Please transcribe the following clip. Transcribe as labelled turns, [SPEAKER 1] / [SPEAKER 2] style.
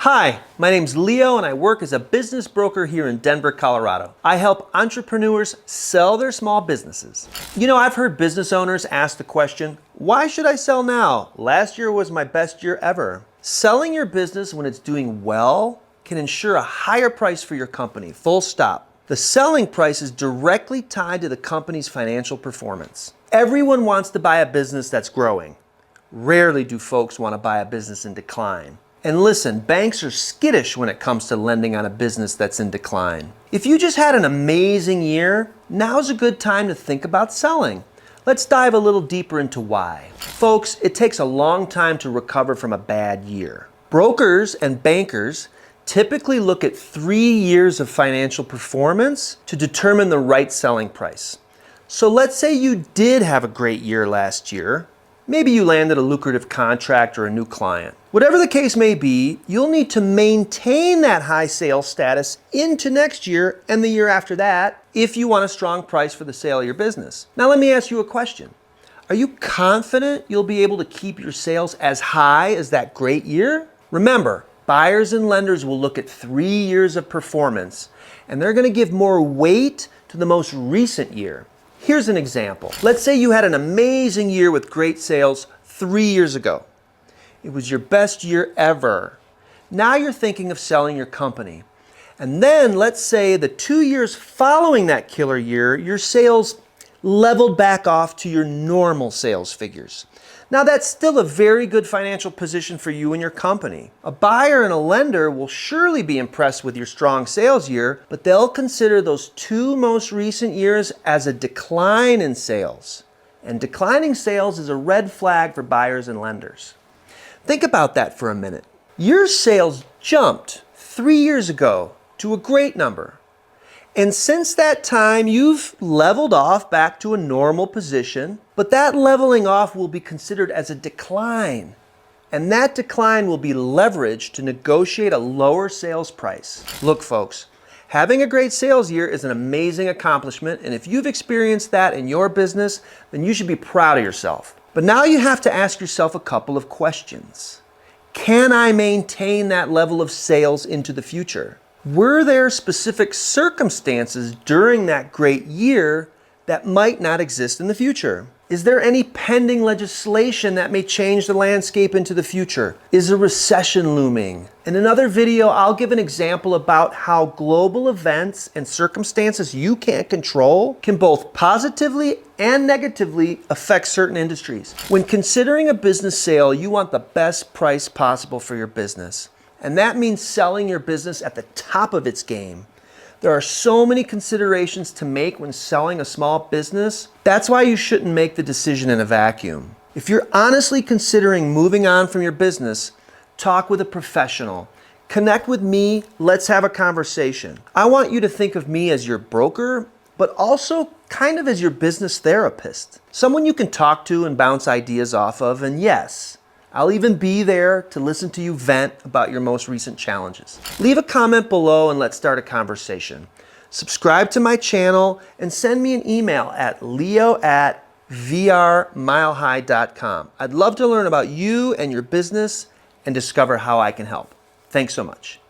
[SPEAKER 1] Hi, my name's Leo and I work as a business broker here in Denver, Colorado. I help entrepreneurs sell their small businesses. You know, I've heard business owners ask the question, why should I sell now? Last year was my best year ever. Selling your business when it's doing well can ensure a higher price for your company, full stop. The selling price is directly tied to the company's financial performance. Everyone wants to buy a business that's growing. Rarely do folks want to buy a business in decline. And listen, banks are skittish when it comes to lending on a business that's in decline. If you just had an amazing year, now's a good time to think about selling. Let's dive a little deeper into why. Folks, it takes a long time to recover from a bad year. Brokers and bankers typically look at 3 years of financial performance to determine the right selling price. So let's say you did have a great year last year. Maybe you landed a lucrative contract or a new client. Whatever the case may be, you'll need to maintain that high sales status into next year and the year after that if you want a strong price for the sale of your business. Now let me ask you a question. Are you confident you'll be able to keep your sales as high as that great year? Remember, buyers and lenders will look at 3 years of performance and they're going to give more weight to the most recent year. Here's an example. Let's say you had an amazing year with great sales 3 years ago. It was your best year ever. Now you're thinking of selling your company. And then let's say the 2 years following that killer year, your sales leveled back off to your normal sales figures. Now that's still a very good financial position for you and your company. A buyer and a lender will surely be impressed with your strong sales year, but they'll consider those 2 most recent years as a decline in sales. And declining sales is a red flag for buyers and lenders. Think about that for a minute. Your sales jumped 3 years ago to a great number. And since that time, you've leveled off back to a normal position, but that leveling off will be considered as a decline. And that decline will be leveraged to negotiate a lower sales price. Look, folks, having a great sales year is an amazing accomplishment, and if you've experienced that in your business, then you should be proud of yourself. But now you have to ask yourself a couple of questions. Can I maintain that level of sales into the future? Were there specific circumstances during that great year that might not exist in the future? Is there any pending legislation that may change the landscape into the future? Is a recession looming? In another video, I'll give an example about how global events and circumstances you can't control can both positively and negatively affect certain industries. When considering a business sale, you want the best price possible for your business. And that means selling your business at the top of its game. There are so many considerations to make when selling a small business. That's why you shouldn't make the decision in a vacuum. If you're honestly considering moving on from your business, talk with a professional. Connect with me. Let's have a conversation. I want you to think of me as your broker, but also kind of as your business therapist. Someone you can talk to and bounce ideas off of, and yes, I'll even be there to listen to you vent about your most recent challenges. Leave a comment below and let's start a conversation. Subscribe to my channel and send me an email at leo@vrmilehigh.com. I'd love to learn about you and your business and discover how I can help. Thanks so much.